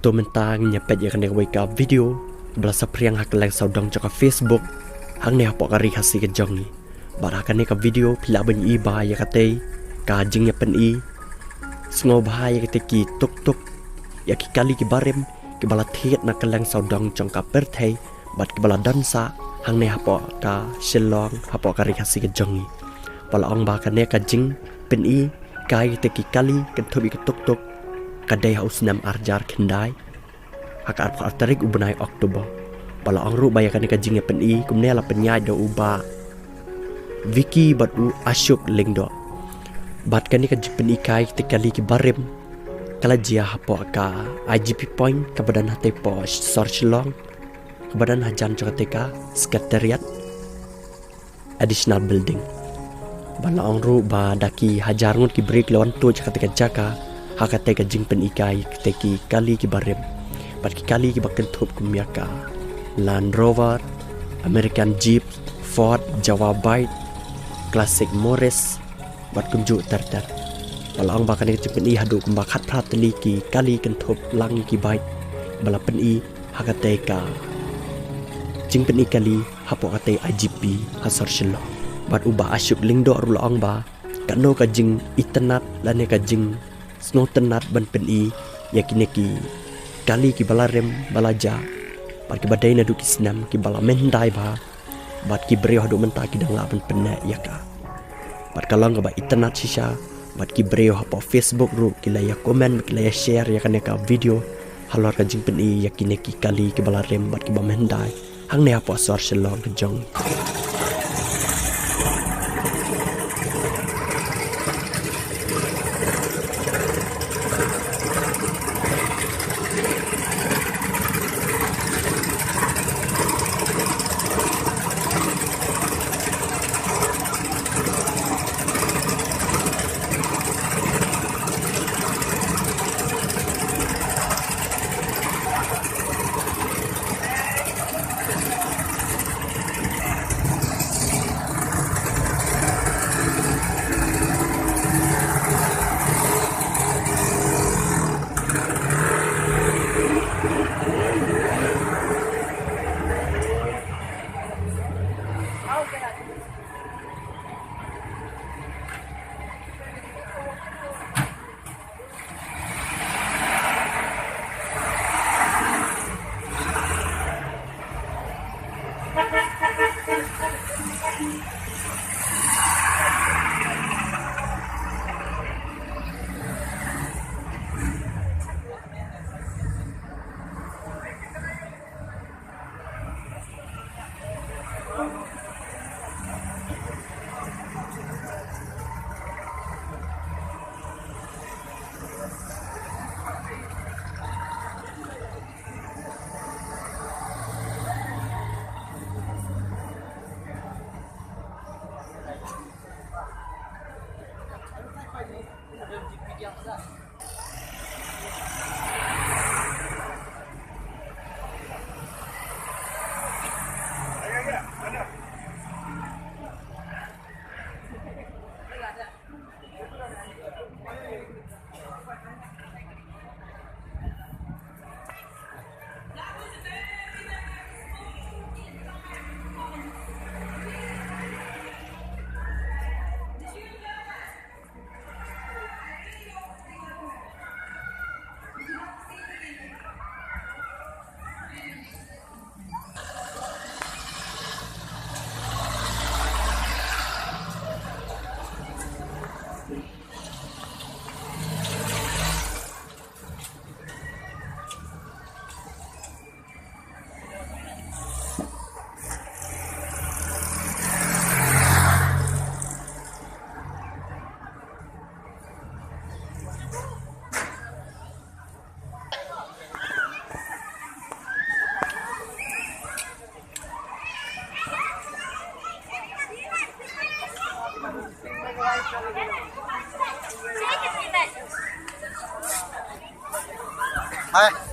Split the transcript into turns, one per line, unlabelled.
ตัวมันตางอย่าไปอย่างในวัยกับวิดีโอบลาสเปรียงหักแรงสาวดองจากเฟซบุ๊กหังเนี่ยปอกการีฮัสซีกันจงนี้บารากันในกับวิดีโอพิลาบันอีบายกะเตยกาจิงอย่าเป็นอีสงบหายกะเตกีตุกอยากกิกาลีกิบาริมกิบาลาเทียดนักแรงสาวดองจงกับเปิดไทยบัดกิบาลาดันซาหังเนี่ยปอกกาเชลลองปอกการีฮัสซีกันจงนี้บาลาองบากันเนี่ยกาจิงเป็นอีกายเตกิกาลีกันทุบิกตุกkadai haus nam arjar kendai hak arpa artarik ubnai Oktober bala angru bayakan ka jinge pen I kumne la penyai do uba Vicky batu Ashok lengdo bat kan ka jipen ikai tekali ki barem kala jia hapo ka IGP point ka badan hate po search long ka badan hajan choteka secretariat additional building bala angru ba daki hajar ngun ki break lawan tu ketika jaka hakate ka jing pen ikai teki kali ki barem pat ki kali ki bakken thup kumyaka Land Rover American Jeep Ford Jawa Bite Classic Morris bat kunju ter balang bakan ki pen I hadu kumba khat prat teli ki kali kan thup lang ki bite bala pen I hakate ka jing pen I kali hapo kate IGP hasar shilo bat uba asyuk lingdo rulang ba kano ka jing itanat lane ka jing snow tenat ban pen I yakineki kali ki balarem balaja bat ki badai na duki snam ki bala mendai ba bat ki breo hadu menta ki dang la ban penne yaka bat kalang ka ba internet shisha bat ki breo ha po Facebook ru ki la ya comment ki la ya share yakane ka video halor ka jing pen I yakineki kali ki balarem bat ki ba mendai hang ne ha po sor shelong ka jong
Hai